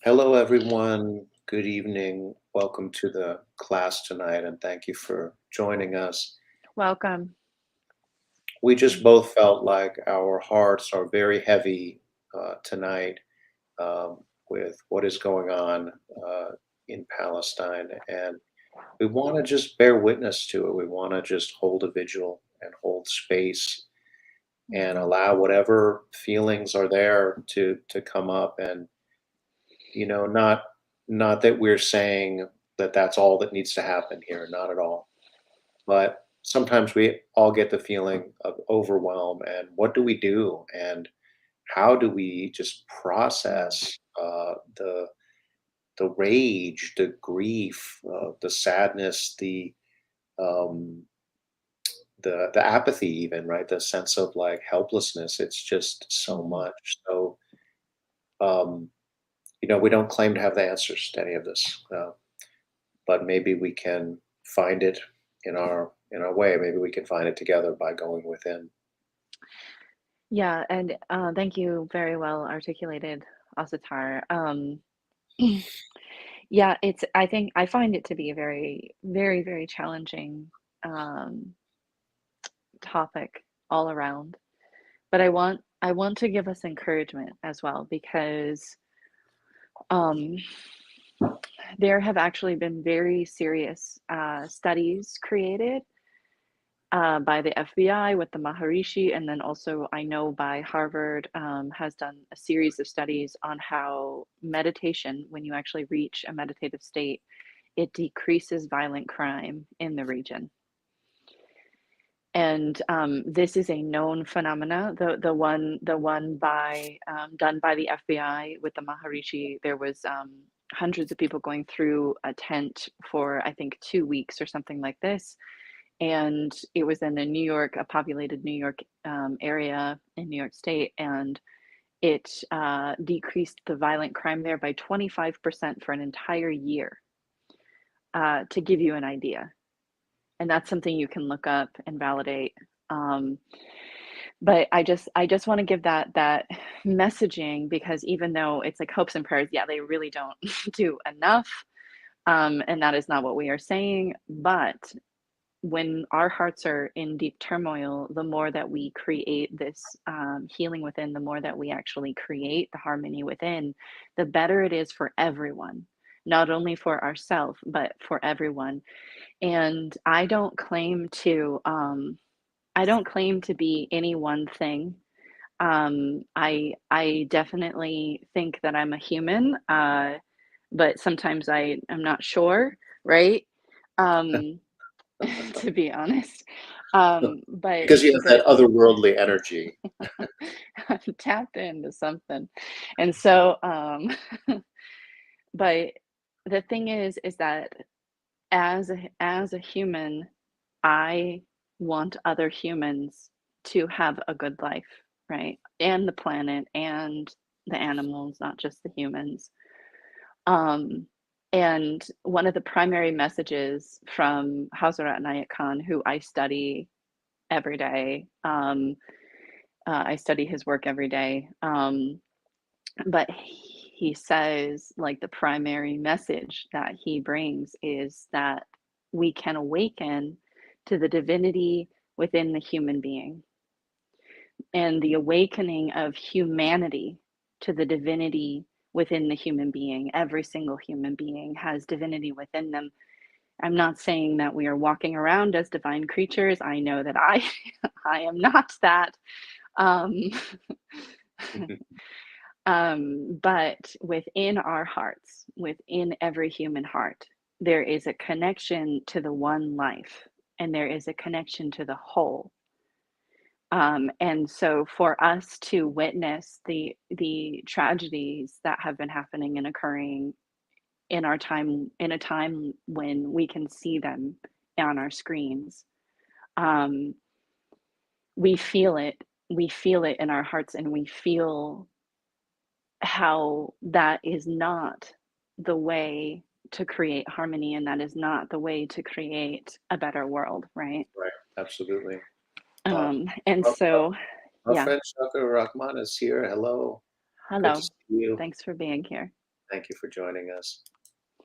Hello, everyone. Good evening. Welcome to the class tonight, and thank you for joining us. Welcome. We just both felt like our hearts are very heavy tonight with what is going on in Palestine, and we want to just bear witness to it. We want to just hold a vigil and hold space and Mhm. allow whatever feelings are there to come up and not that we're saying that that's all that needs to happen here, not at all. But sometimes we all get the feeling of overwhelm, and what do we do? And how do we just Mm. process the rage, the grief, the sadness, um, the apathy, even right, the sense of like helplessness. It's just so Mhm. much. So um, we don't claim to have the answers to any of this. But maybe we can find it in our way. Maybe we can find it together by going within. Yeah, and thank you, very well articulated, Asatar. Yeah, I think I find it to be a very, very, very challenging um, topic all around. But I want to give us encouragement as well because um, there have actually been very serious studies created by the FBI with the Maharishi, and then also I know by Harvard has done a series of studies on how meditation, when you actually reach a meditative state, it decreases violent crime in the region. And this is a known phenomena. The one by done by the FBI with the Maharishi, there was hundreds of people going through a tent for I think 2 weeks or something like this, and it was in the New York, a populated New York area in New York State, and it decreased the violent crime there by 25% for an entire year, to give you an idea. And that's something you can look up and validate. Um, but I just want to give that messaging because even though it's like hopes and prayers, yeah, they really don't do enough, and that is not what we are saying. But when our hearts are in deep turmoil, the more that we create this healing within, the more that we actually create the harmony within, the better it is for everyone, not only for ourselves, but for everyone. And I don't claim to be any one thing. I definitely think that I'm a human, but sometimes I am not sure, right? Um, to be honest. But Because you have but that otherworldly energy. I'm tapped into something. And so but the thing is that as a human, I want other humans to have a good life, right? And the planet and the animals, not just the humans. Um, and one of the primary messages from Hazrat Inayat Khan, who I study every day, I study his work every day, but he says, like, the primary message that he brings is that we can awaken to the divinity within the human being, and the awakening of humanity to the divinity within the human being. Every single human being has divinity within them. I'm not saying that we are walking around as divine creatures. I know that I I am not that. Um, but within our hearts, within every human heart, there is a connection to the one life, and there is a connection to the whole. And so, for us to witness the tragedies that have been happening and occurring in our time, in a time when we can see them on our screens, um, we feel it. We feel it in our hearts, and we feel how that is not the way to create harmony, and that is not the way to create a better world, right? Right. Absolutely. Uh, And our, our so, our yeah, friend Shaka Rahman is here. Hello. Good to hello. see you. Thanks for being here. Thank you for joining us.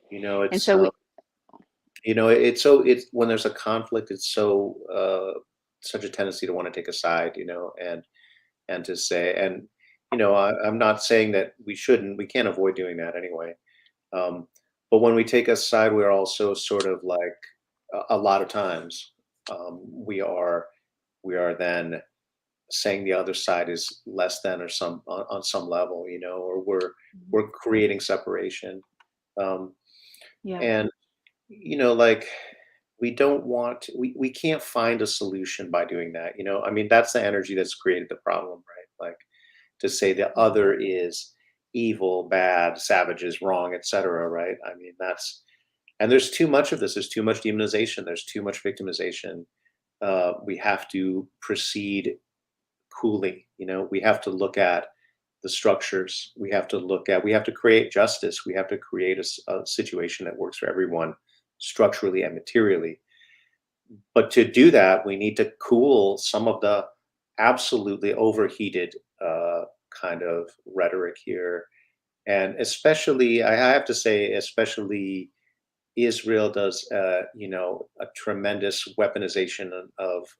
You know, And it's so we it's when there's a conflict, it's such a tendency to want to take a side, and to say, and I'm not saying that we shouldn't. We can't avoid doing that anyway. Um, but when we take a side, we're also sort of like a lot of times we are then saying the other side is less than or on some level, or Mhm. we're creating separation. Um, Yeah. and like we can't find a solution by doing that. I mean, that's the energy that's created the problem, right? Like, to say the Mhm. other is evil, bad, savages, wrong, etc., right? I mean, and there's too much of this. There's too much demonization. There's too much victimization. We have to proceed coolly. We have to look at the structures. We have to create justice. We have to create a situation that works for everyone structurally and materially. But to do that, we need to cool some of the absolutely overheated kind of rhetoric here. And especially, I have to say, especially Israel does, a tremendous weaponization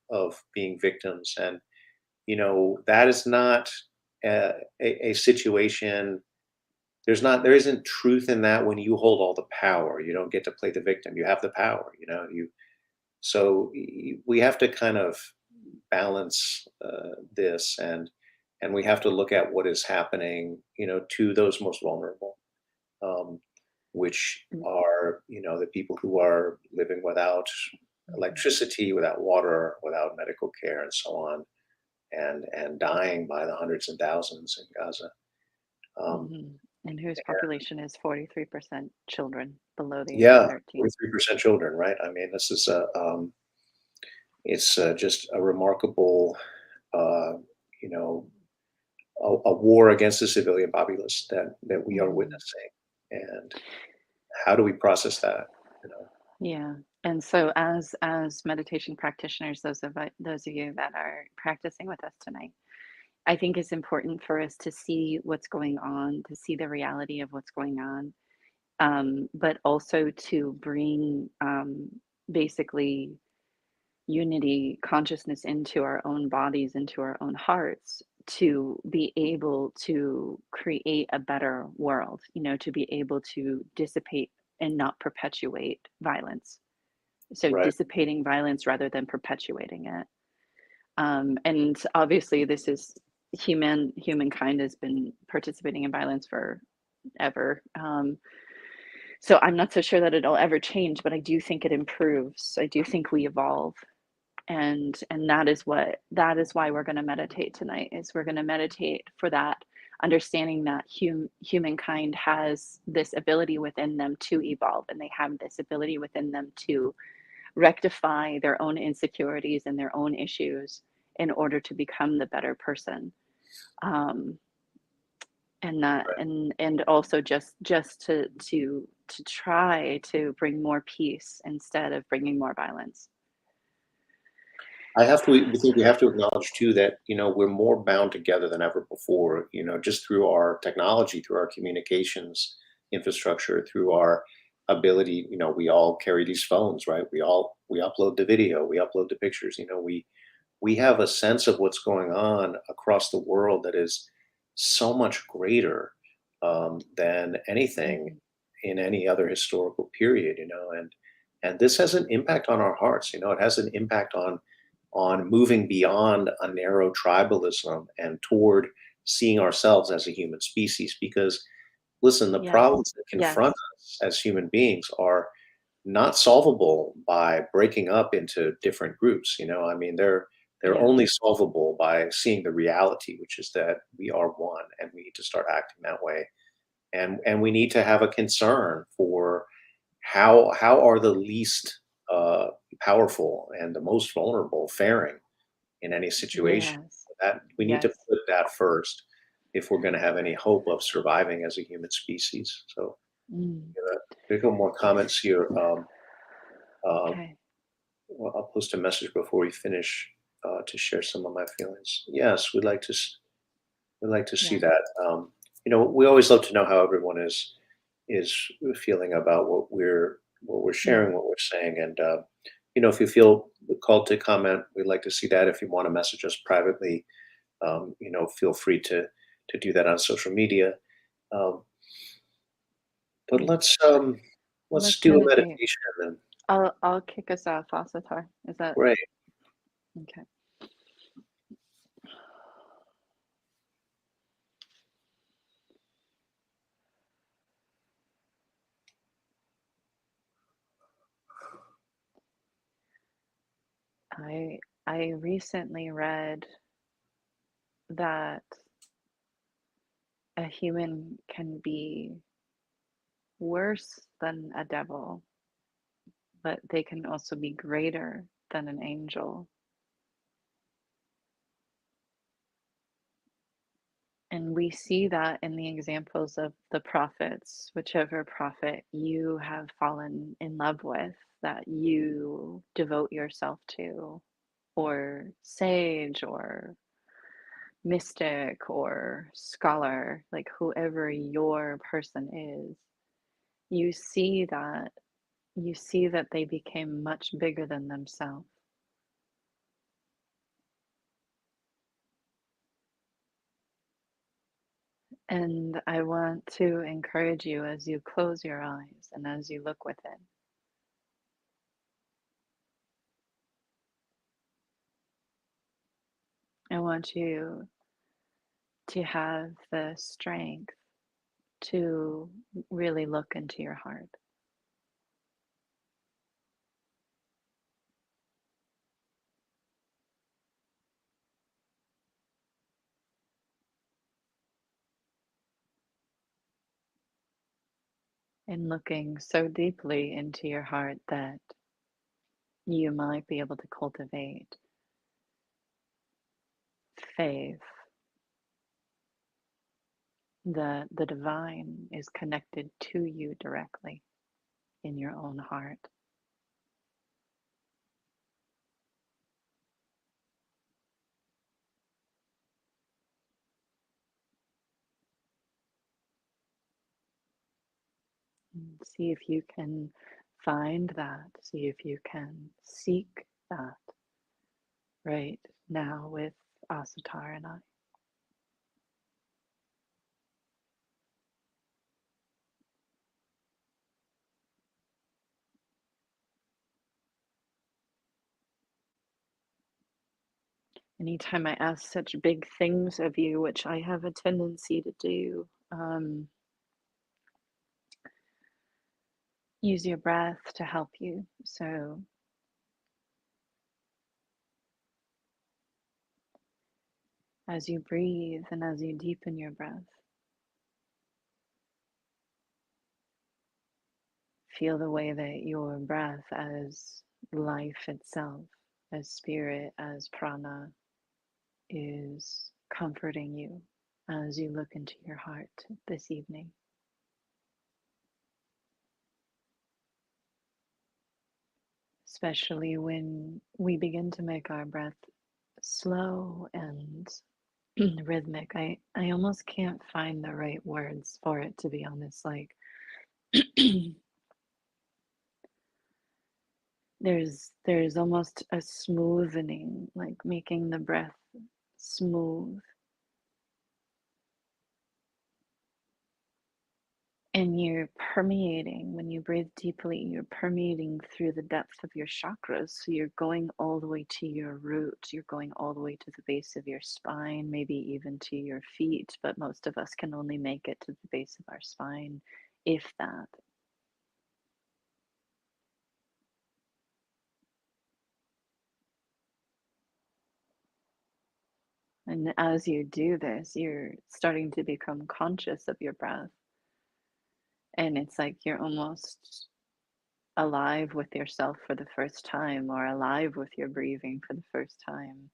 of being victims, and that is not a situation. There isn't truth in that. When you hold all the power, you don't get to play the victim. You have the power. We have to kind of balance this, and we have to look at what is happening, to those most vulnerable, um, which Mm, are the people who are living without mhm. electricity, without water, without medical care, and so on, and dying by the hundreds and thousands in Gaza. Um, Mhm. And whose population is 43% children below the age of yeah, 13. 43% children, right? I mean, this is it's just a remarkable, uh, you know, a war against the civilian populace that we are Mhm. witnessing. And how do we process that? You know, Yeah. And so as meditation practitioners, those of you that are practicing with us tonight, I think it's important for us to see what's going on, to see the reality of what's going on, but also to bring basically unity consciousness into our own bodies, into our own hearts, to be able to create a better world, to be able to dissipate and not perpetuate violence. So right? dissipating violence rather than perpetuating it. And obviously this is humankind has been participating in violence forever. So I'm not so sure that it'll ever change, but I do think it improves. I do think we evolve. And that is why we're going to meditate tonight, is we're going to meditate for that understanding that humankind has this ability within them to evolve, and they have this ability within them to rectify their own insecurities and their own issues in order to become the better person. um, and also just to try to bring more peace instead of bringing more violence. We think we have to acknowledge too that we're more bound together than ever before. Just through our technology, through our communications infrastructure, through our ability. We all carry these phones, right? We upload the video, we upload the pictures. We have a sense of what's going on across the world that is so much greater than anything Mhm. in any other historical period. And this has an impact on our hearts. It has an impact on moving beyond a narrow tribalism and toward seeing ourselves as a human species. Because listen, the Yes. problems that confront Yes. us as human beings are not solvable by breaking up into different groups. I mean, they're Yeah. only solvable by seeing the reality, which is that we are one, and we need to start acting that way. And we need to have a concern for how are the least uh, powerful and the most vulnerable faring in any situation. Yes. That we need to Yes. put that first if we're going to have any hope of surviving as a human species. So, Mm. a couple more comments here. Uh, Okay. well, I'll post a message before we finish to share some of my feelings. Yes, we'd like to see Yeah. that. We always love to know how everyone is. is feeling about what we're Mm. sharing, what we're saying. And if you feel called to comment, we'd like to see that. If you want to message us privately, feel free to do that on social media. Um, but Mm. let's Let's do a meditate. meditation then. I'll kick us off, Asatar. Is that Great. okay? I I recently read that a human can be worse than a devil, but they can also be greater than an angel. And we see that in the examples of the prophets, whichever prophet you have fallen in love with, that you devote yourself to, or sage, or mystic, or scholar, like whoever your person is, you see that they became much bigger than themselves. And I want to encourage you as you close your eyes and as you look within. I want you to have the strength to really look into your heart and looking so deeply into your heart that you might be able to cultivate faith that the divine is connected to you directly in your own heart. And see if you can find that, see if you can seek that right now with Asatar and I. Anytime I ask such big things of you, which I have a tendency to do, use your breath to help you. So as you breathe and as you deepen your breath, feel the way that your breath, as life itself, as spirit, as prana, is comforting you as you look into your heart this evening. Especially when we begin to make our breath slow and rhythmic. I almost can't find the right words for it, to be honest. Like there's almost a smoothening, like making the breath smooth. And you're permeating, when you breathe deeply, you're permeating through the depth of your chakras. So you're going all the way to your root, you're going all the way to the base of your spine, maybe even to your feet, but most of us can only make it to the base of our spine, if that. And as you do this, you're starting to become conscious of your breath. And it's like you're almost alive with yourself for the first time, or alive with your breathing for the first time.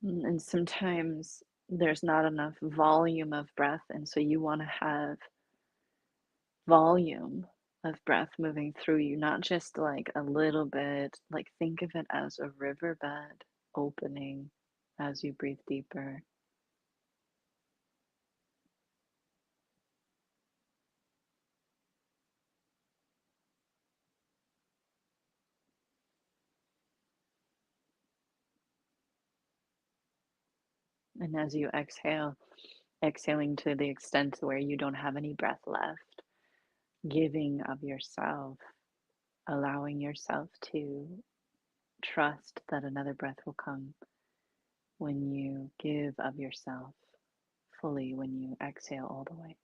And sometimes there's not enough volume of breath, and so you want to have volume of breath moving through you, not just like a little bit. Like think of it as a riverbed opening, as you breathe deeper. And as you exhale, exhaling to the extent where you don't have any breath left, giving of yourself, allowing yourself to trust that another breath will come when you give of yourself fully, when you exhale all the way.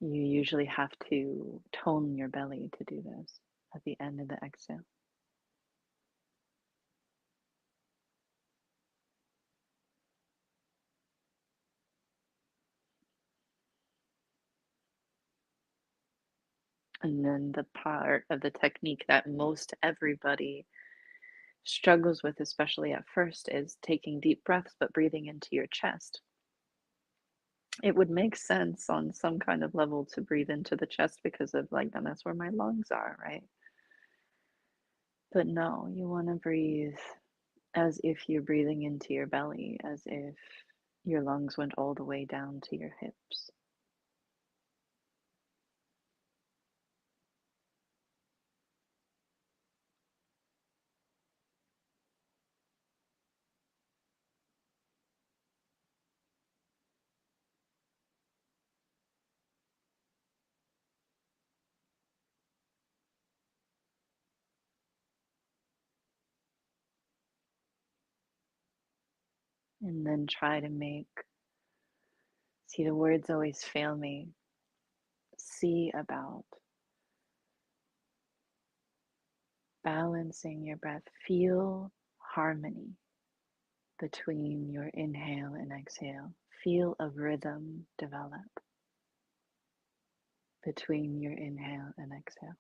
You usually have to tone your belly to do this at the end of the exhale. And then the part of the technique that most everybody struggles with, especially at first, is taking deep breaths but breathing into your chest. It would make sense on some kind of level to breathe into the chest because of like, then that's where my lungs are, right? But no, you want to breathe as if you're breathing into your belly, as if your lungs went all the way down to your hips. And then try to make, see, the words always fail me. See about balancing your breath. Feel harmony between your inhale and exhale. Feel a rhythm develop between your inhale and exhale.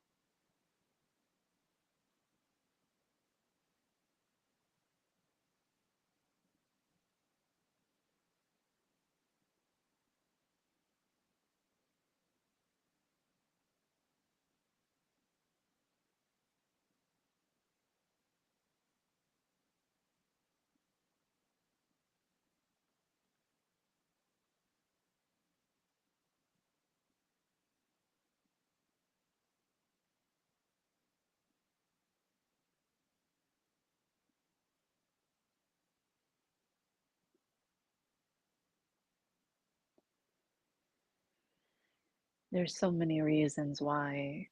There's so many reasons why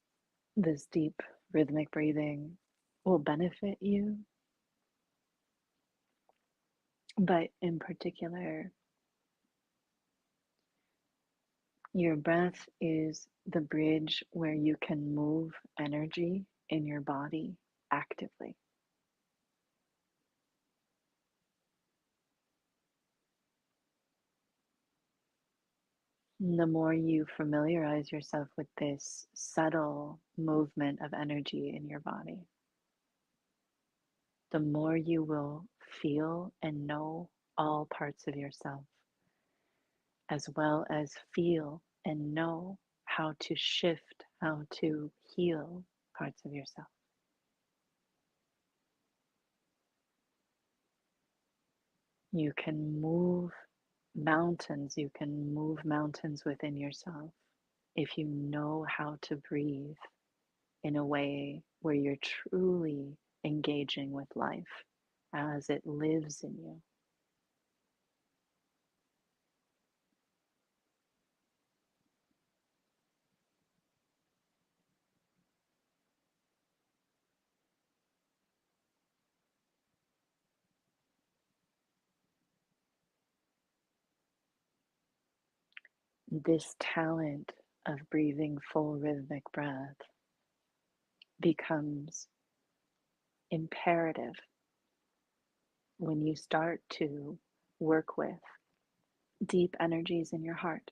this deep rhythmic breathing will benefit you, but in particular, your breath is the bridge where you can move energy in your body actively. The more you familiarize yourself with this subtle movement of energy in your body, the more you will feel and know all parts of yourself, as well as feel and know how to shift, how to heal parts of yourself. You can move mountains within yourself if you know how to breathe in a way where you're truly engaging with life as it lives in you. This talent of breathing full rhythmic breath becomes imperative when you start to work with deep energies in your heart,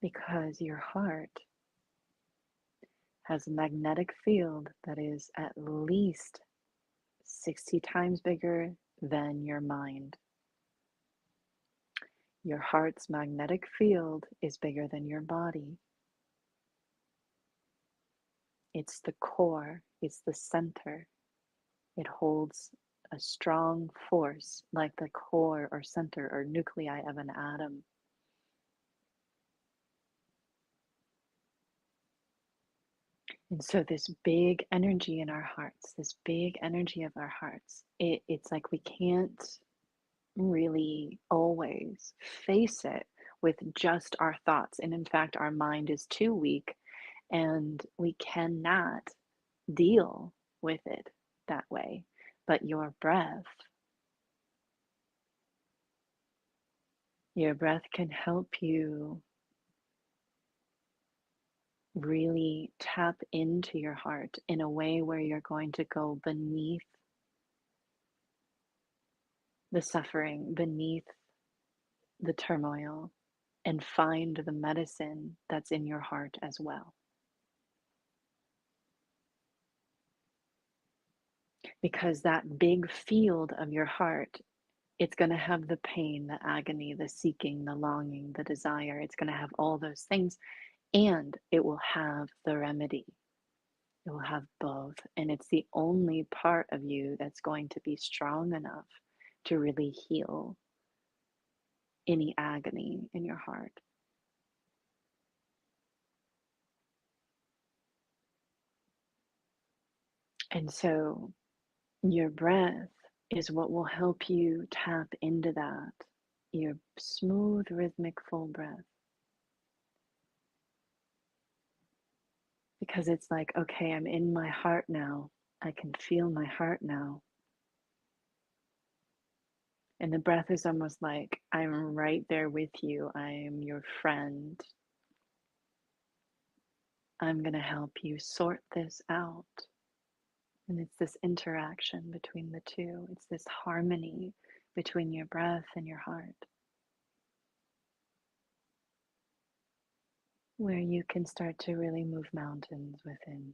because your heart has a magnetic field that is at least 60 times bigger than your mind. Your heart's magnetic field is bigger than your body. It's the core, it's the center. It holds a strong force like the core or center or nuclei of an atom. And so, this big energy in our hearts, this big energy of our hearts, it's like we can't really always face it with just our thoughts. And in fact, our mind is too weak and we cannot deal with it that way. But your breath can help you really tap into your heart in a way where you're going to go beneath the suffering, beneath the turmoil, and find the medicine that's in your heart as well. Because that big field of your heart, it's going to have the pain, the agony, the seeking, the longing, the desire. It's going to have all those things, and it will have the remedy. It will have both. And it's the only part of you that's going to be strong enough to really heal any agony in your heart. And so your breath is what will help you tap into that. Your smooth, rhythmic, full breath. Because it's like, okay, I'm in my heart now. I can feel my heart now. And the breath is almost like, I'm right there with you. I'm your friend. I'm going to help you sort this out. And it's this interaction between the two. It's this harmony between your breath and your heart, where you can start to really move mountains within.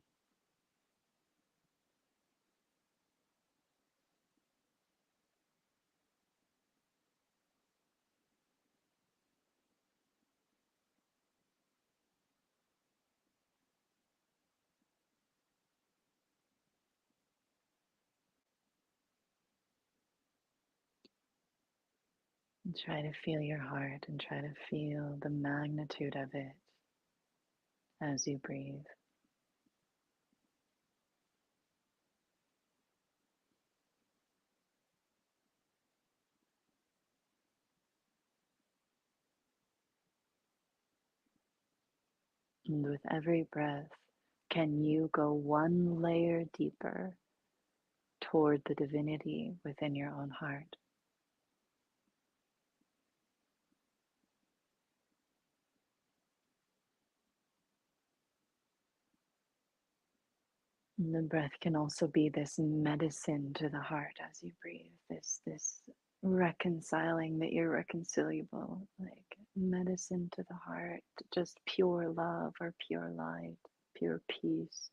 And try to feel your heart and try to feel the magnitude of it as you breathe. And with every breath, can you go one layer deeper toward the divinity within your own heart? And the breath can also be this medicine to the heart as you breathe, this reconciling the irreconcilable, like medicine to the heart, just pure love or pure light, pure peace.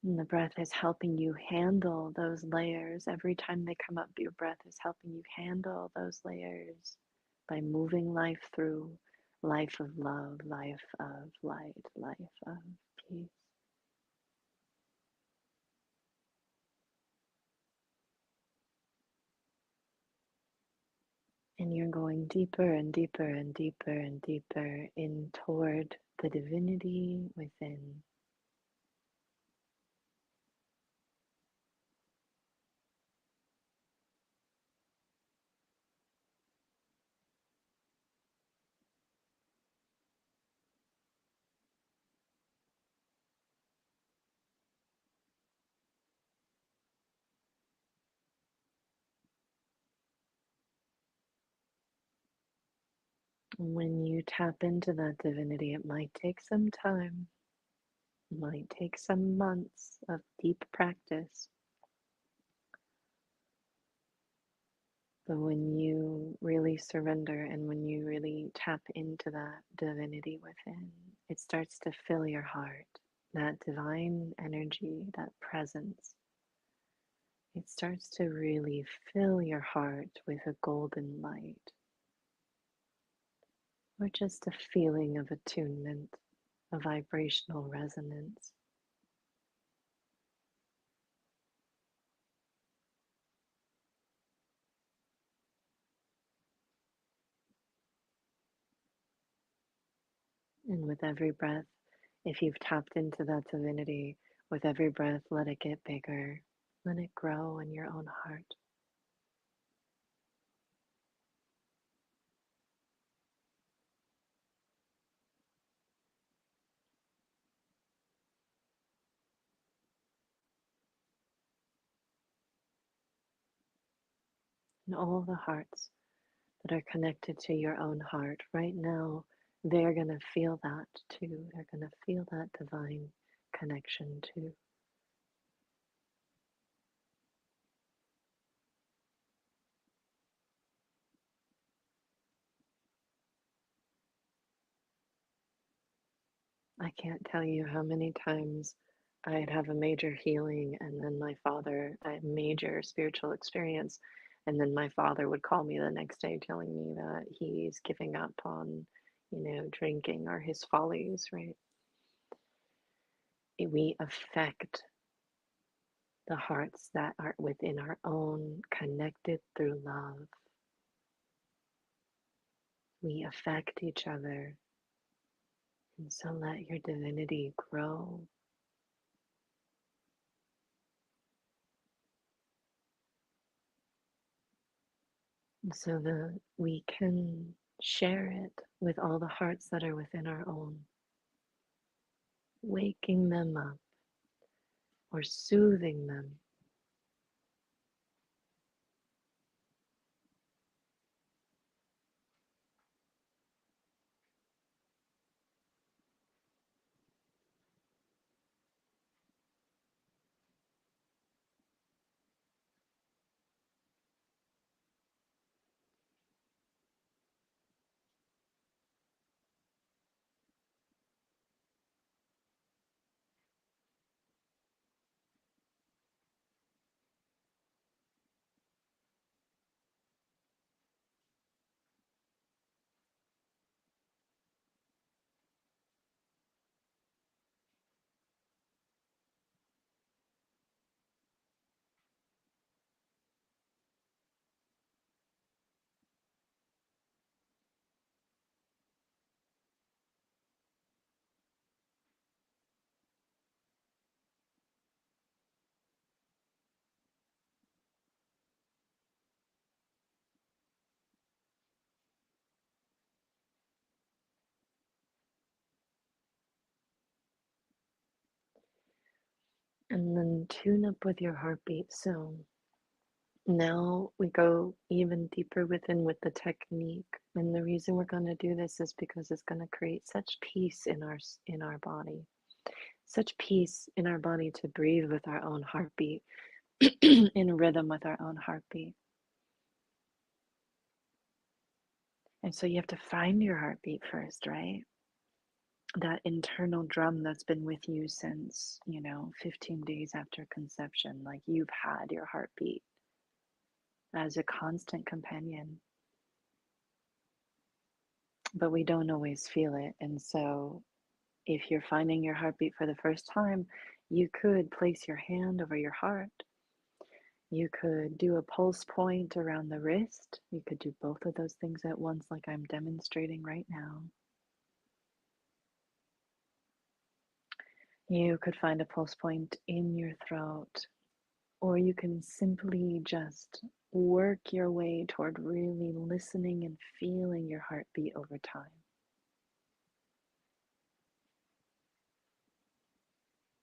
And the breath is helping you handle those layers. Every time they come up, your breath is helping you handle those layers by moving life through, life of love, life of light, life of peace. And you're going deeper and deeper and deeper and deeper in toward the divinity within. When you tap into that divinity, it might take some time, it might take some months of deep practice. But when you really surrender and when you really tap into that divinity within, it starts to fill your heart. That divine energy, that presence, it starts to really fill your heart with a golden light. or just a feeling of attunement, a vibrational resonance. And with every breath, if you've tapped into that divinity, with every breath, let it get bigger. Let it grow in your own heart. And all the hearts that are connected to your own heart right now, they're going to feel that too. They're going to feel that divine connection too. I can't tell you how many times I'd have a major healing and then my father, a major spiritual experience, and then my father would call me the next day telling me that he's giving up on, drinking or his follies, right? We affect the hearts that are within our own, connected through love. We affect each other. And so let your divinity grow. So that we can share it with all the hearts that are within our own, waking them up or soothing them. And then tune up with your heartbeat. So now we go even deeper within with the technique. And the reason we're going to do this is because it's going to create such peace in our body. Such peace in our body to breathe with our own heartbeat, in rhythm with our own heartbeat. And so you have to find your heartbeat first, right? That internal drum that's been with you since, 15 days after conception. Like you've had your heartbeat as a constant companion, but we don't always feel it. And so if you're finding your heartbeat for the first time, you could place your hand over your heart. You could do a pulse point around the wrist. You could do both of those things at once, like I'm demonstrating right now. You could find a pulse point in your throat, or you can simply just work your way toward really listening and feeling your heartbeat over time.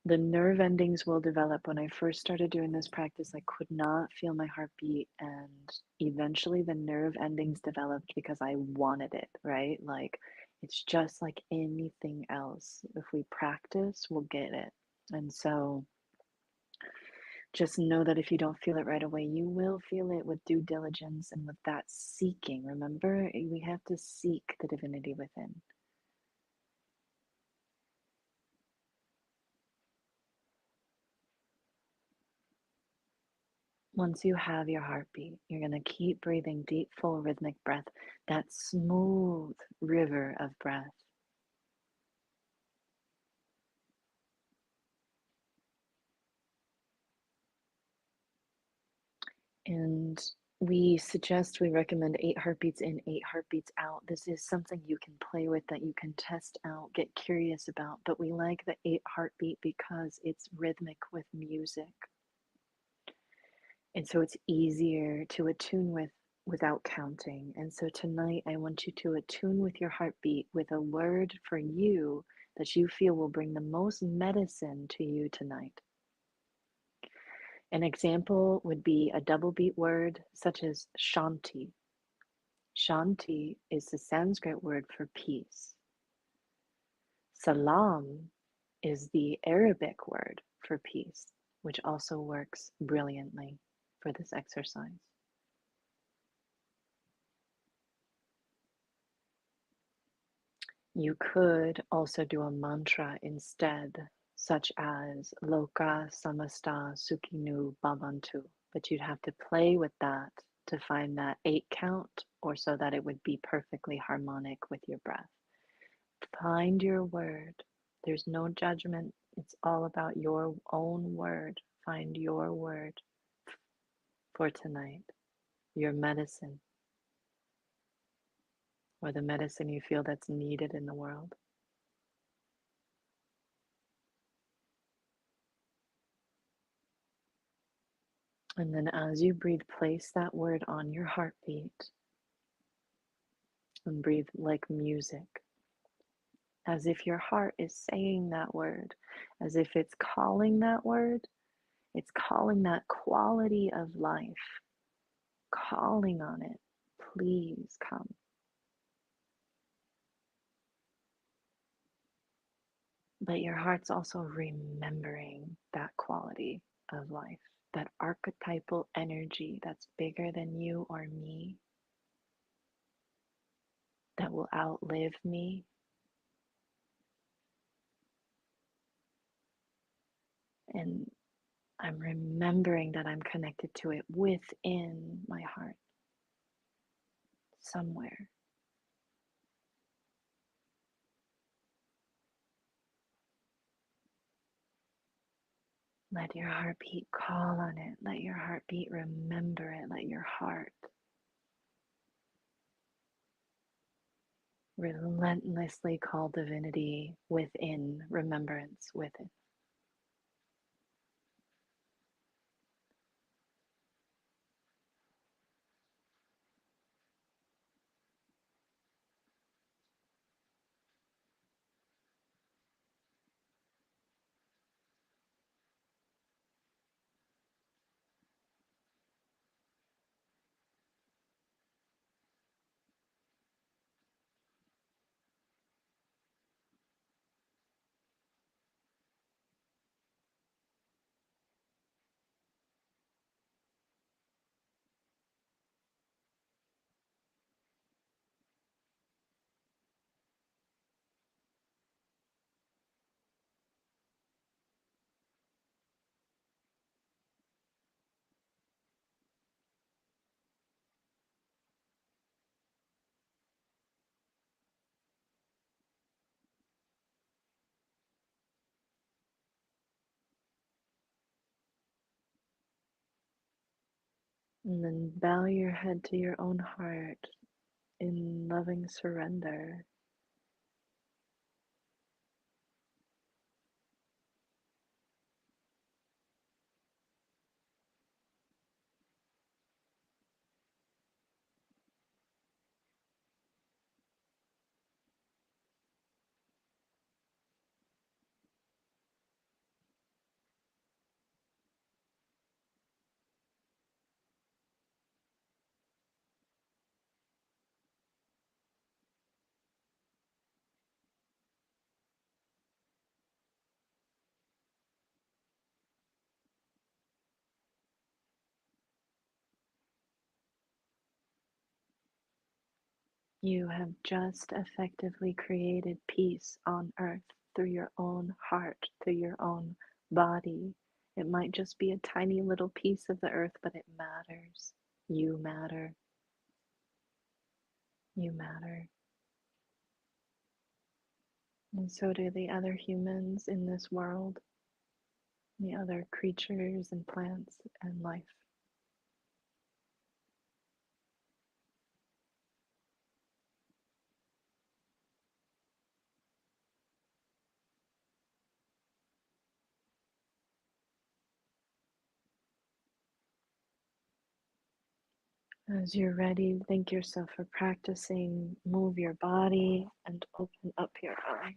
The nerve endings will develop. When I first started doing this practice, I could not feel my heartbeat, and eventually the nerve endings developed because I wanted it, right? Like it's just like anything else. If we practice, we'll get it. And so just know that if you don't feel it right away, you will feel it with due diligence and with that seeking. Remember, we have to seek the divinity within. Once you have your heartbeat, you're going to keep breathing deep, full, rhythmic breath, that smooth river of breath. And we recommend 8 heartbeats in, 8 heartbeats out. This is something you can play with, that you can test out, get curious about. But we like the 8 heartbeat because it's rhythmic with music. And so it's easier to attune with without counting. And so tonight, I want you to attune with your heartbeat with a word for you that you feel will bring the most medicine to you tonight. An example would be a double beat word such as Shanti. Shanti is the Sanskrit word for peace. Salam is the Arabic word for peace, which also works brilliantly for this exercise. You could also do a mantra instead, such as Loka Samasta Sukhinu Bhavantu, but you'd have to play with that to find that 8 count, or so that it would be perfectly harmonic with your breath. Find your word. There's no judgment. It's all about your own word. Find your word for tonight, your medicine, or the medicine you feel that's needed in the world. And then as you breathe, place that word on your heartbeat and breathe like music, as if your heart is saying that word, as if it's calling that word, it's calling that quality of life, calling on it. Please come. But your heart's also remembering that quality of life, that archetypal energy that's bigger than you or me, that will outlive me. And I'm remembering that I'm connected to it within my heart, somewhere. Let your heartbeat call on it. Let your heartbeat remember it. Let your heart relentlessly call divinity within, remembrance within. And then bow your head to your own heart in loving surrender. You have just effectively created peace on earth through your own heart, through your own body, It might just be a tiny little piece of the earth, but it matters. You matter. You matter. And so do the other humans in this world, the other creatures and plants and life. As you're ready, thank yourself for practicing. Move your body and open up your eyes.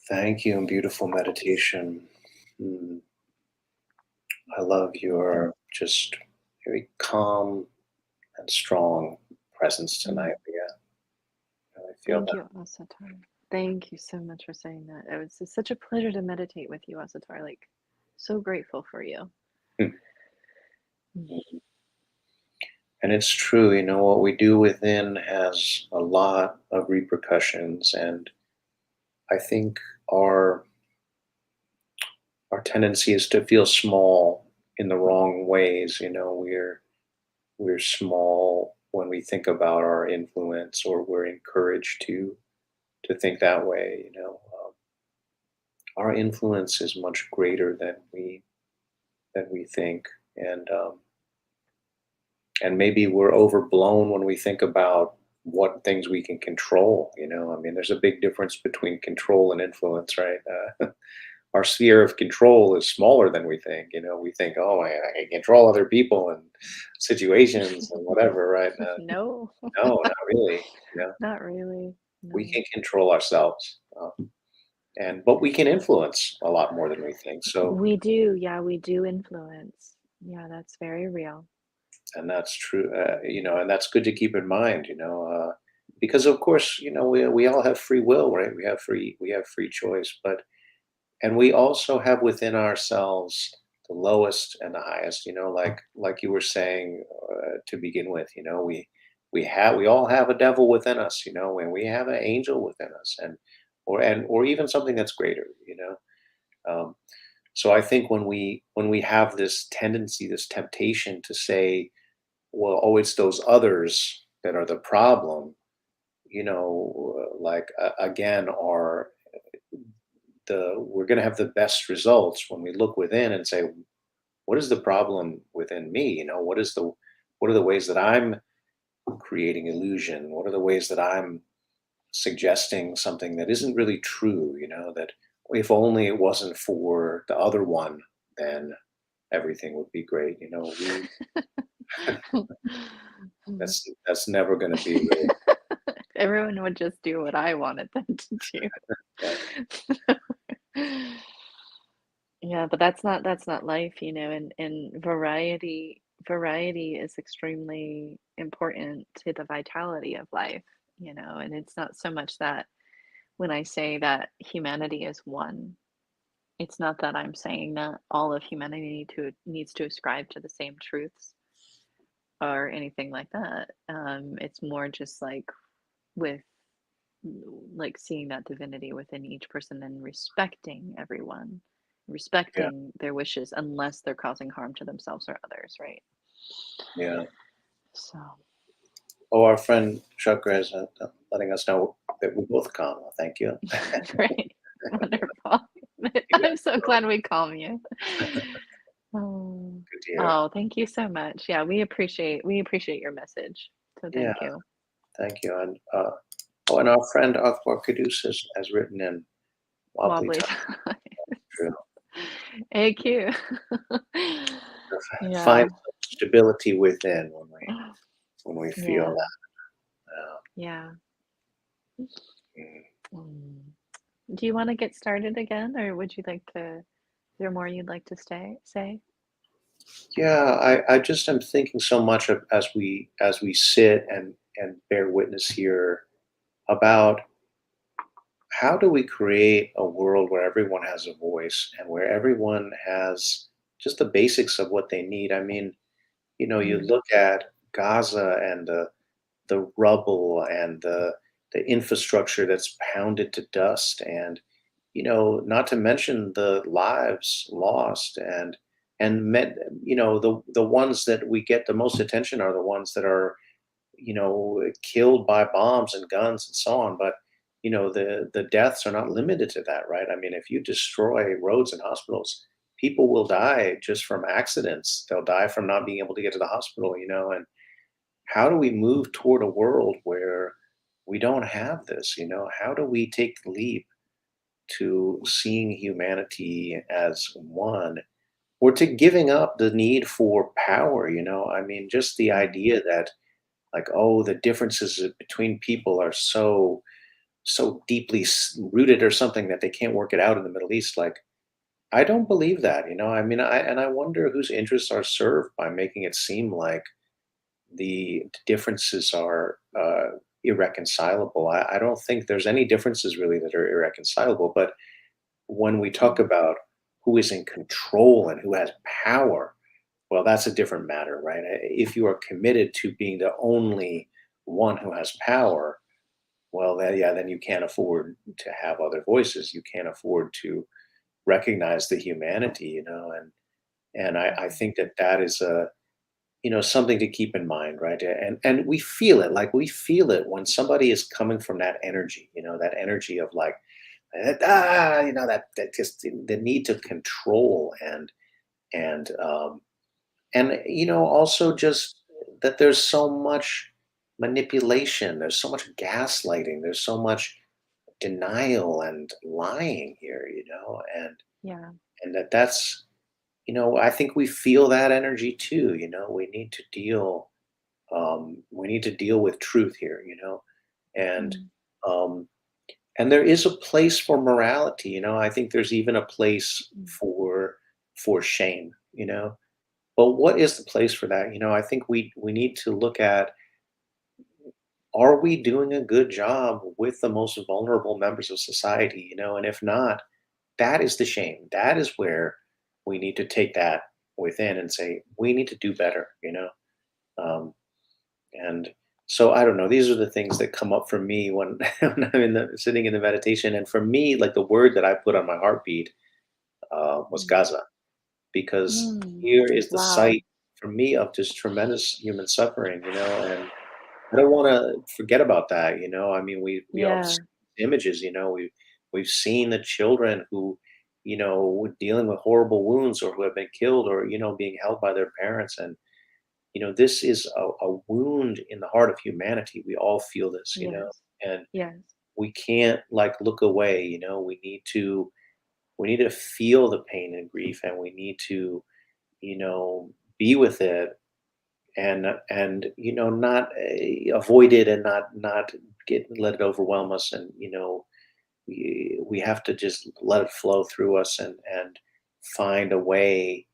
Thank you, and beautiful meditation. Mm, I love your just very calm and strong presence Mm. tonight. Yeah, I really feel Thank that. you, Asatar. Thank you so much for saying that. It was such a pleasure to meditate with you, Asatar. Like, so grateful for you. Hmm. Mm. And it's true, what we do within has a lot of repercussions. And I think our our tendency is to feel small in the wrong ways. We're small when we think about our influence, or we're encouraged to think that way. Our influence is much greater than we think, and maybe we're overblown when we think about what things we can control. I mean, there's a big difference between control and influence, right? Our sphere of control is smaller than we think. We think, oh, I can control other people and situations and whatever, right? No, No, not really. not really. We No. can control ourselves, but we can influence a lot more than we think. So, We do, yeah, we do influence. Yeah, that's very real. and that's true, and that's good to keep in mind, because of course, we all have free will, right? We have free choice, and we also have within ourselves the lowest and the highest, like you were saying, to begin with. We all have a devil within us, and we have an angel within us, or even something that's greater. um, so I think when we have this tendency, this temptation to say, well, oh, it's those others that are the problem, like, again, are we're going to have the best results when we look within and say, what is the problem within me? What are the ways that I'm creating illusion? What are the ways that I'm suggesting something that isn't really true? That if only it wasn't for the other one, then everything would be great. That's never going to be really. Everyone would just do what I wanted them to Yeah, do. Yeah, but that's not life, and variety is extremely important to the vitality of life, and it's not so much that when I say that humanity is one, it's not that I'm saying that all of humanity needs to ascribe to the same truths or anything like that. It's more just like with like seeing that divinity within each person and respecting everyone, yeah, respecting their wishes unless they're causing harm to themselves or others, right? yeah. So, Oh, our friend Chakra is letting us know that we're both calm. Well, thank you. great, wonderful. You I'm so guys glad we calm you. Oh, good to hear. oh, thank you so much. Yeah, we appreciate your message. So Yeah, thank you. thank you. And our friend Akbar Kudus has written in wobbly Wobbly time. time. True. AQ. Find Yeah. some stability within when we feel Yeah. that. Yeah. Mm. Mm. Do you want to get started again, or would you like to? Is there more you'd like to say? Yeah, I just am thinking so much of, as we sit and bear witness here, about how do we create a world where everyone has a voice and where everyone has just the basics of what they need. I mean, You Mm, look at Gaza and the rubble and the infrastructure that's pounded to dust, and not to mention the lives lost, and the ones that we get the most attention are the ones that are killed by bombs and guns and so on. But the deaths are not limited to that, right? I mean, if you destroy roads and hospitals, people will die just from accidents. They'll die from not being able to get to the hospital, and how do we move toward a world where we don't have this? How do we take the leap to seeing humanity as one, or to giving up the need for power? I mean, just the mm, idea that, like, oh, the differences between people are so deeply rooted or something that they can't work it out in the Middle East. Like, I don't believe that. I mean, I wonder whose interests are served by making it seem like the differences are irreconcilable. I don't think there's any differences really that are irreconcilable. But when we talk mm, about who is in control and who has power, well, that's a different matter, right? If you are committed to being the only one who has power, well, then, yeah, then you can't afford to have other voices. You can't afford to recognize the humanity, and I mhm. think that is a something to keep in mind, right? And we feel it, like we feel it when somebody is coming from that energy, that energy of like, that just the need to control, and also just that there's so much manipulation, there's so much gaslighting, there's so much denial and lying here, Yeah. and that's I think we feel that energy too. We need to deal with truth here, and Mm, um, and there is a place for morality. I think there's even a place mm, for shame. But what is the place for that? I think we need to look at, are we doing a good job with the most vulnerable members of society? And if not, that is the shame. That is where we need to take that within and say we need to do better. Um, and so I don't know. These are the things that come up for me when, when I'm sitting in the meditation. And for me, like, the word that I put on my heartbeat was mm, Gaza, because mm. here is the Wow. site for me of just tremendous human suffering. And I don't want to forget about that. I mean, we all Yeah. see images. We've seen the children who, were dealing with horrible wounds, or who have been killed, or being held by their parents. And this is a wound in the heart of humanity. We all feel this. Yes. And Yes. we can't, like, look away. We need to feel the pain and grief, and we need to be with it, and not avoid it, and not let it overwhelm us. And we have to just let it flow through us, and find a way,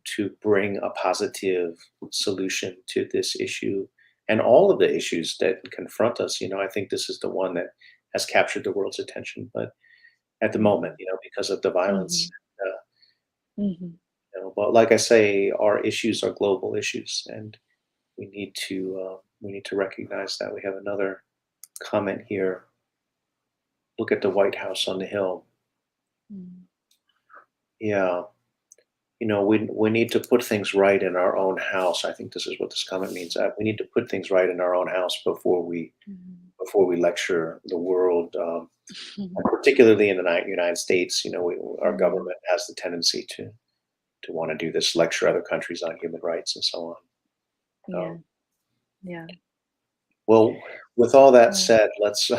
to bring a positive solution to this issue and all of the issues that confront us. I think this is the one that has captured the world's attention, but at the moment, Mm, because of the violence. mhm, uh, mhm, but like I say, our issues are global issues, and we need to recognize that. We have another comment here. Look at the White House on the Hill. mm. Yeah, we need to put things right in our own house. I think this is what this comment means. We need to put things right in our own house Mhm. before we lecture the world, and particularly in the United States. Our Mhm. government has the tendency to want to do this, lecture other countries on human rights and so on. Yeah. Um, Yeah. well, with all that Well, said, let's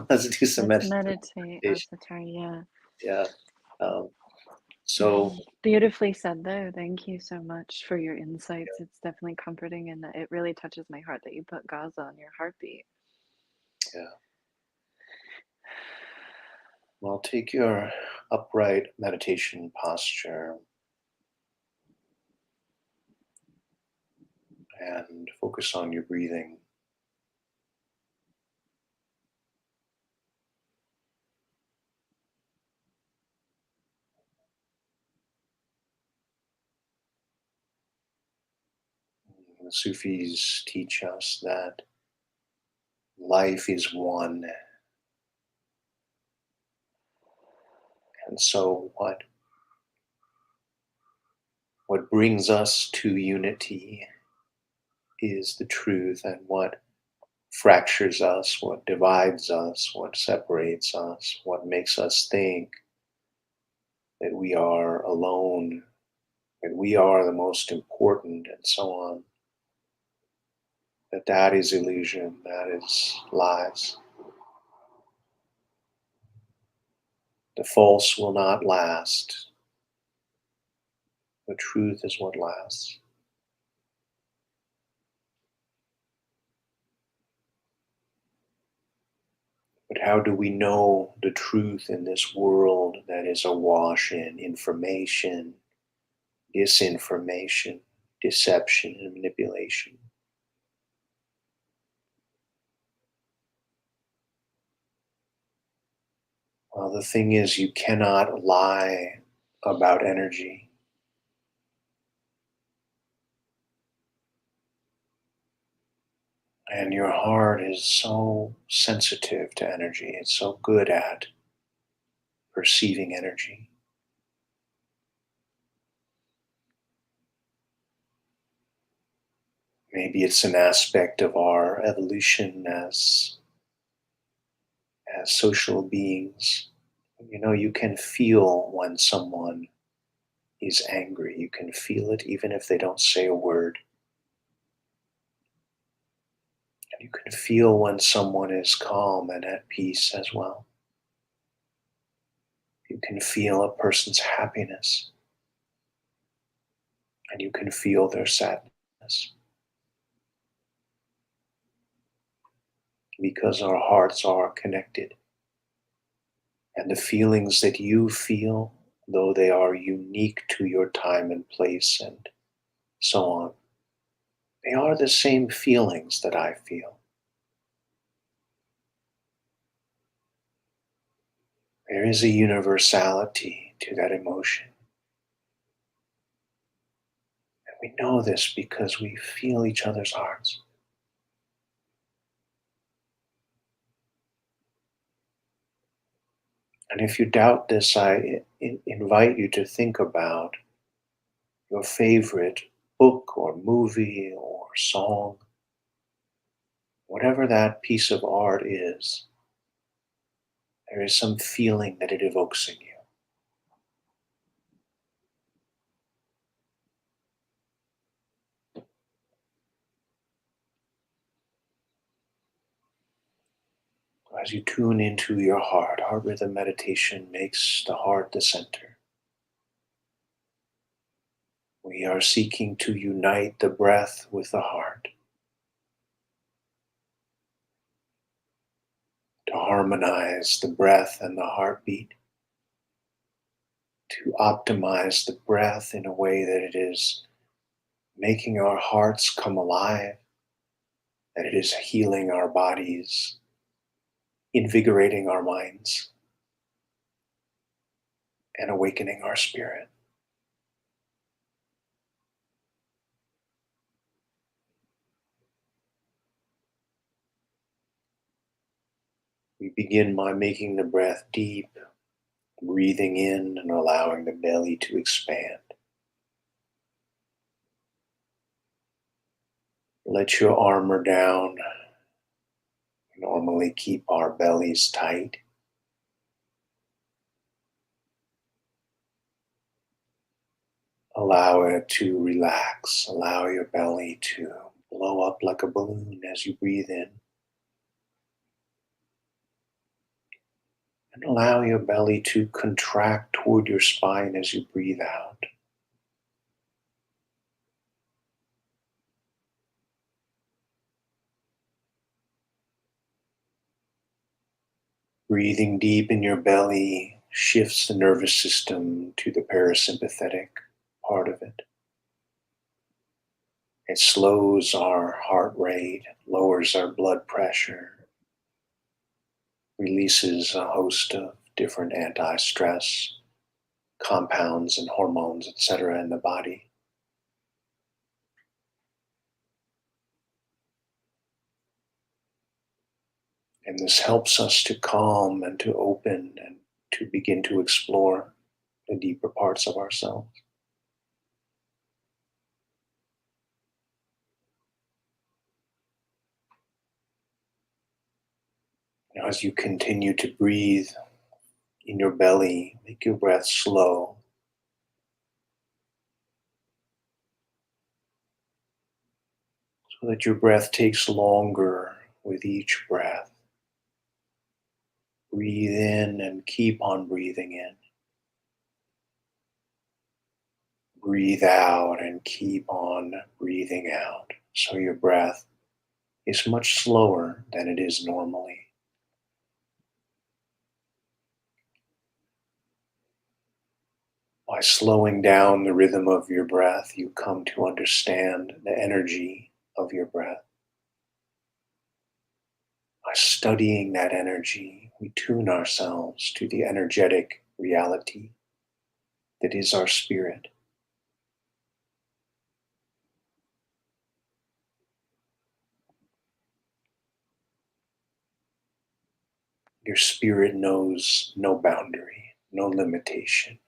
let's do some let's meditation. meditate, Asatari. Yeah. Yeah. Um, so Mhm. Beautifully said, though. Thank you so much for your insights. It's definitely comforting, and it really touches my heart that you put Gaza on your heartbeat. yeah. Well, take your upright meditation posture and focus on your breathing. The Sufis teach us that life is one. And so what brings us to unity is the truth, and what fractures us, what divides us, what separates us, what makes us think that we are alone, that we are the most important, and so on, that is illusion, that is lies. The false will not last. The truth is what lasts. But how do we know the truth in this world that is awash in information, disinformation, deception, and manipulation? Well, the thing is, you cannot lie about energy. And your heart is so sensitive to energy. It's so good at perceiving energy. Maybe it's an aspect of our evolution as social beings. You know, you can feel when someone is angry. You can feel it even if they don't say a word. And you can feel when someone is calm and at peace as well. You can feel a person's happiness, and you can feel their sadness. Because our hearts are connected. And the feelings that you feel, though they are unique to your time and place and so on, they are the same feelings that I feel. There is a universality to that emotion. And we know this because we feel each other's hearts. And if you doubt this, I invite you to think about your favorite book or movie or song, whatever that piece of art is. There is some feeling that it evokes in you. As you tune into your heart rhythm meditation makes the heart the center. We are seeking to unite the breath with the heart, to harmonize the breath and the heartbeat, to optimize the breath in a way that it is making our hearts come alive, that it is healing our bodies, invigorating our minds, and awakening our spirit. We begin by making the breath deep, breathing in and allowing the belly to expand. Let your armor down. We normally keep our bellies tight. Allow it to relax. Allow your belly to blow up like a balloon as you breathe in. And allow your belly to contract toward your spine as you breathe out. Breathing deep in your belly shifts the nervous system to the parasympathetic part of it. It slows our heart rate, lowers our blood pressure, releases a host of different anti-stress compounds and hormones, etc., in the body. And this helps us to calm and to open and to begin to explore the deeper parts of ourselves. Now, as you continue to breathe in your belly, make your breath slow. So that your breath takes longer with each breath. Breathe in and keep on breathing in. Breathe out and keep on breathing out. So your breath is much slower than it is normally. By slowing down the rhythm of your breath, you come to understand the energy of your breath. By studying that energy, we tune ourselves to the energetic reality that is our spirit. Your spirit knows no boundary, no limitation,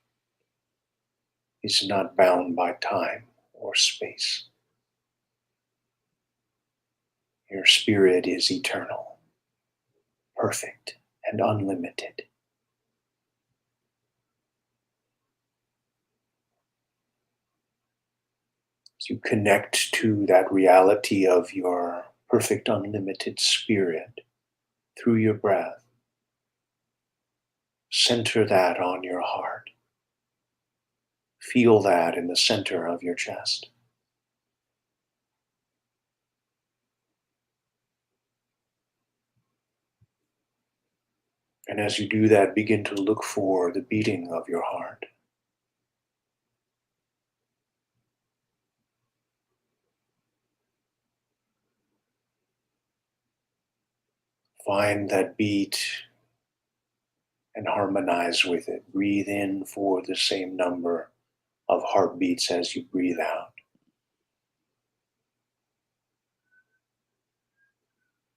is not bound by time or space. Your spirit is eternal, perfect, and unlimited. As you connect to that reality of your perfect, unlimited spirit through your breath, center that on your heart. Feel that in the center of your chest. And as you do that, begin to look for the beating of your heart. Find that beat and harmonize with it. Breathe in for the same number of heartbeats as you breathe out.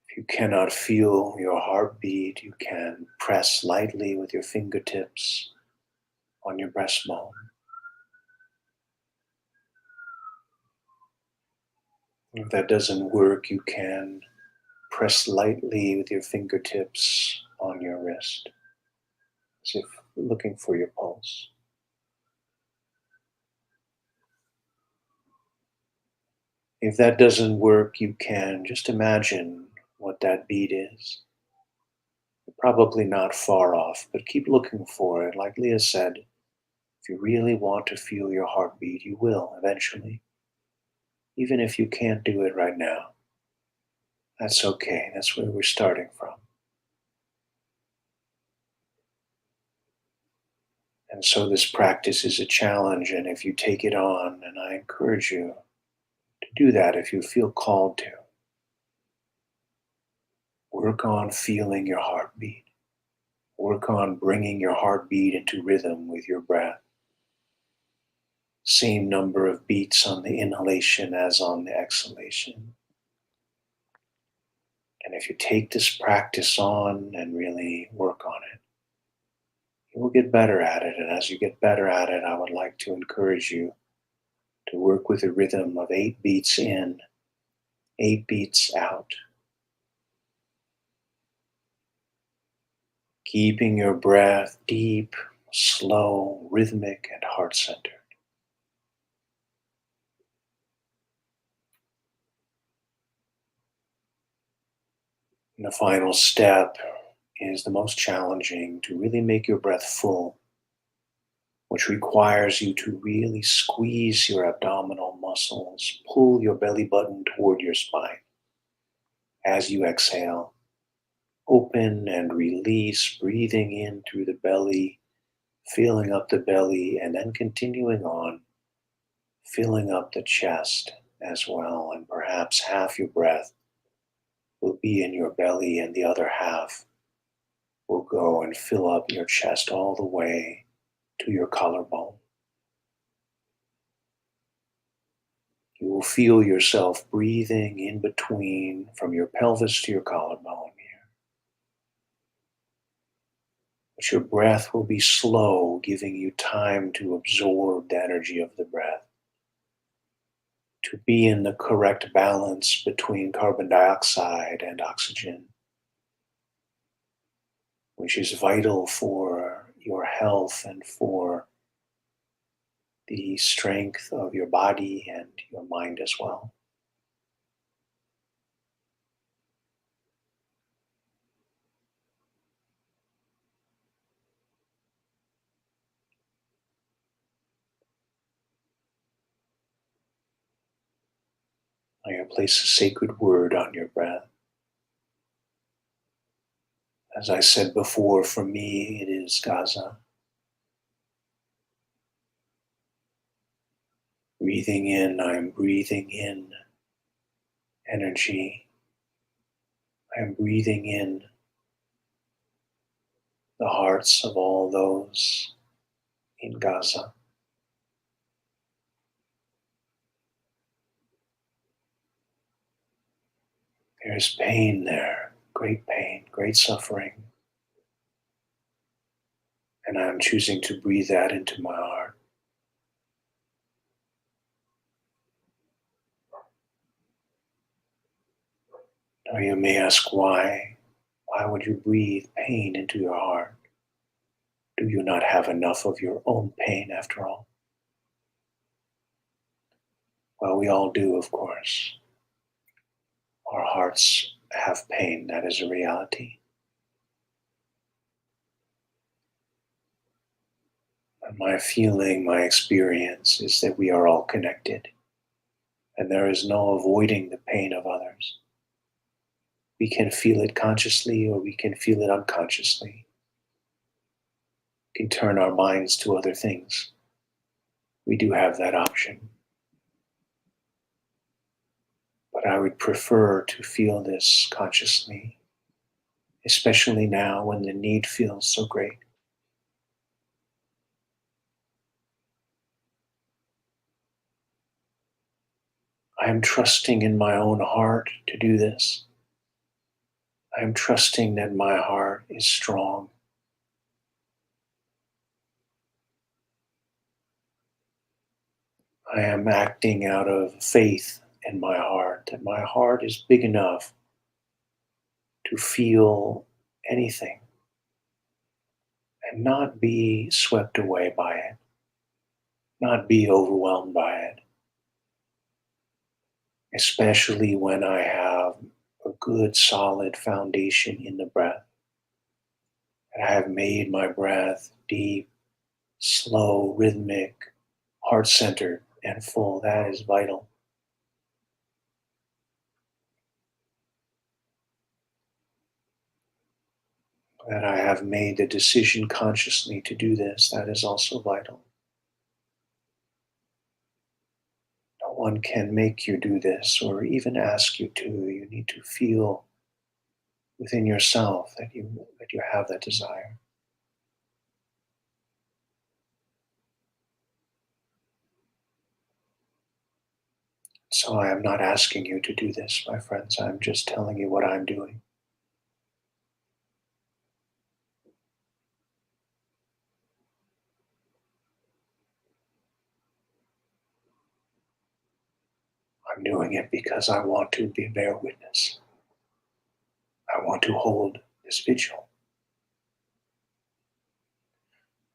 If you cannot feel your heartbeat, you can press lightly with your fingertips on your breastbone. If that doesn't work, you can press lightly with your fingertips on your wrist, as if looking for your pulse. If that doesn't work, you can just imagine what that beat is. You're probably not far off, but keep looking for it. Like Leah said, if you really want to feel your heartbeat, you will eventually. Even if you can't do it right now, that's okay. That's where we're starting from. And so this practice is a challenge, and if you take it on, and I encourage you to do that if you feel called to, work on feeling your heartbeat. Work on bringing your heartbeat into rhythm with your breath. Same number of beats on the inhalation as on the exhalation. And if you take this practice on and really work on it, you will get better at it. And as you get better at it, I would like to encourage you to work with a rhythm of 8 beats in, 8 beats out. Keeping your breath deep, slow, rhythmic, and heart-centered. And the final step is the most challenging, to really make your breath full, which requires you to really squeeze your abdominal muscles, pull your belly button toward your spine. As you exhale, open and release, breathing in through the belly, filling up the belly, and then continuing on, filling up the chest as well. And perhaps half your breath will be in your belly and the other half will go and fill up your chest all the way to your collarbone. You will feel yourself breathing in between from your pelvis to your collarbone here. But your breath will be slow, giving you time to absorb the energy of the breath, to be in the correct balance between carbon dioxide and oxygen, which is vital for your health and for the strength of your body and your mind as well. I'm going to place a sacred word on your breath. As I said before, for me it is Gaza. Breathing in, I'm breathing in energy. I'm breathing in the hearts of all those in Gaza. There's pain there, great suffering. And I'm choosing to breathe that into my heart. Now you may ask why. Why would you breathe pain into your heart? Do you not have enough of your own pain after all? Well, we all do, of course. Our hearts have pain, that is a reality. And my feeling, my experience is that we are all connected, and there is no avoiding the pain of others. We can feel it consciously or we can feel it unconsciously. We can turn our minds to other things. We do have that option. But I would prefer to feel this consciously, especially now when the need feels so great. I am trusting in my own heart to do this. I am trusting that my heart is strong. I am acting out of faith in my heart, that my heart is big enough to feel anything and not be swept away by it, not be overwhelmed by it, especially when I have a good solid foundation in the breath. And I have made my breath deep, slow, rhythmic, heart-centered, and full. That is vital. That I have made the decision consciously to do this, that is also vital. No one can make you do this or even ask you to. You need to feel within yourself that you have that desire. So I am not asking you to do this, my friends. I'm just telling you what I'm doing. I'm doing it because I want to bear witness. I want to hold this vigil.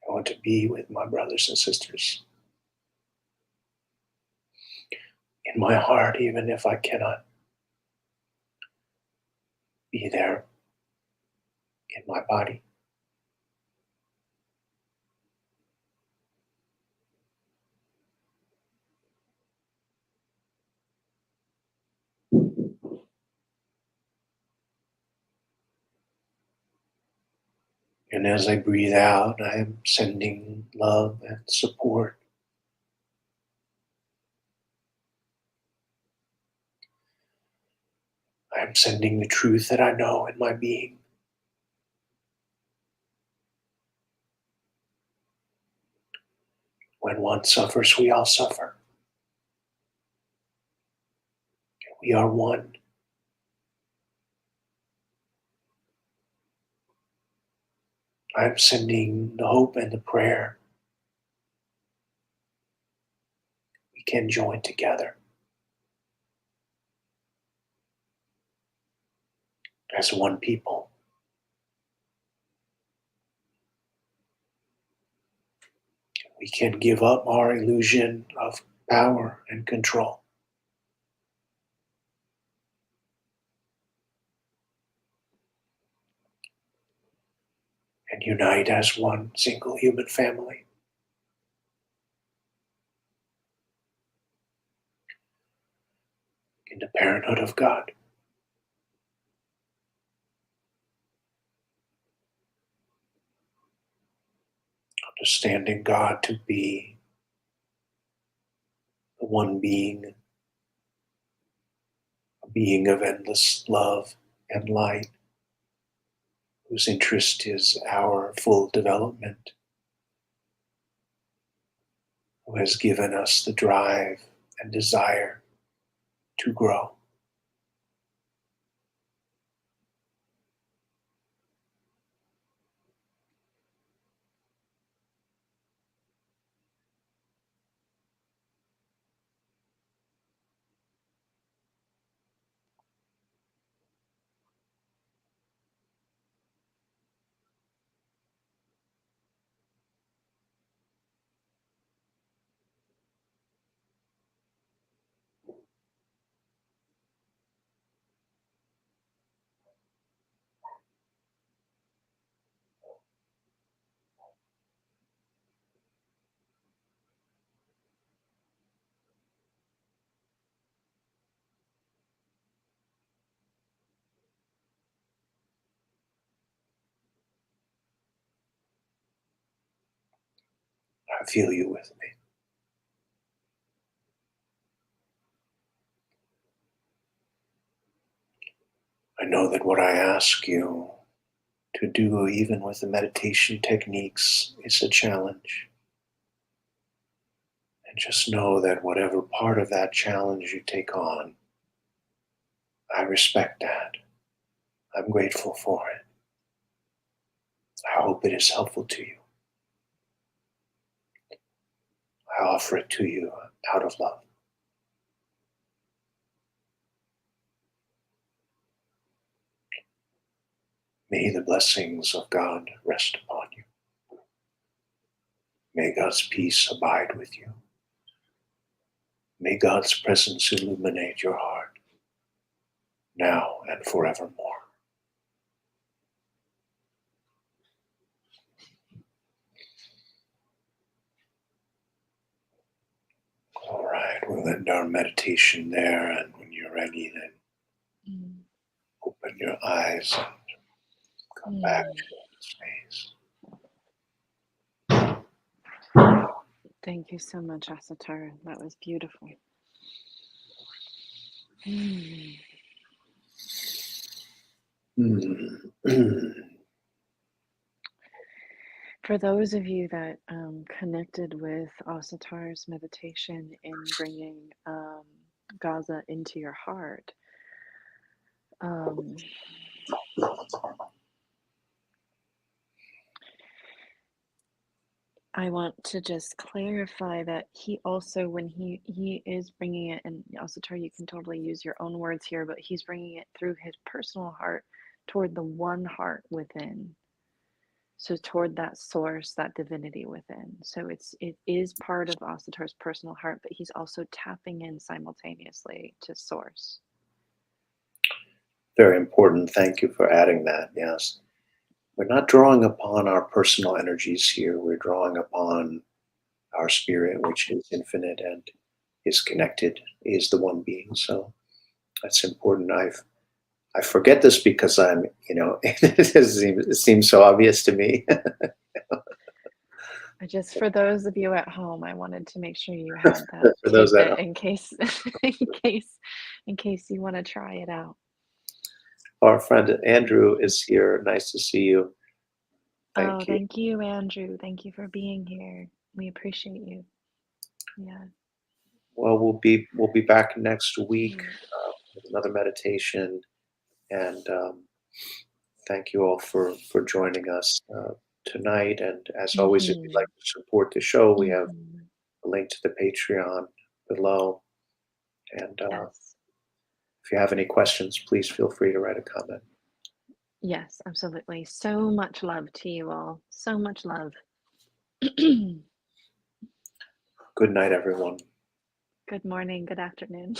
I want to be with my brothers and sisters in my heart, even if I cannot be there in my body. And as I breathe out, I am sending love and support. I am sending the truth that I know in my being. When one suffers, we all suffer. We are one. I'm sending the hope and the prayer we can join together as one people. We can give up our illusion of power and control and unite as one single human family in the parenthood of God, understanding God to be the one being, a being of endless love and light, whose interest is our full development, who has given us the drive and desire to grow. I feel you with me. I know that what I ask you to do, even with the meditation techniques, is a challenge. And just know that whatever part of that challenge you take on, I respect that. I'm grateful for it. I hope it is helpful to you. I offer it to you out of love. May the blessings of God rest upon you. May God's peace abide with you. May God's presence illuminate your heart now and forevermore. All right, we'll end our meditation there, and when you're ready, then open your eyes and come back to space. Thank you so much, Asatar. That was beautiful. For those of you that connected with Asatar's meditation in bringing Gaza into your heart, I want to just clarify that he also, when he is bringing it, and Asatar, you can totally use your own words here, but he's bringing it through his personal heart toward the one heart within. So toward that source, that divinity within. So it is part of Asatar's personal heart, but he's also tapping in simultaneously to source. Very important. Thank you for adding that. Yes. We're not drawing upon our personal energies here. We're drawing upon our spirit, which is infinite and is connected, is the one being. So that's important. I forget this because I'm, it seems so obvious to me. Just for those of you at home, I wanted to make sure you had that For those that tidbit in case in case you want to try it out. our friend Andrew is here. Nice to see you. Thank you. Thank you, Andrew. Thank you for being here. We appreciate you. Yeah. Well, we'll be back next week with another meditation, and thank you all for joining us tonight. And as always, if you'd Mhm. like to support the show, we have Mhm. a link to the Patreon below. And Yes. if you have any questions, please feel free to write a comment. Yes, absolutely. So much love to you all. So much love. Good night, everyone. Good morning, good afternoon.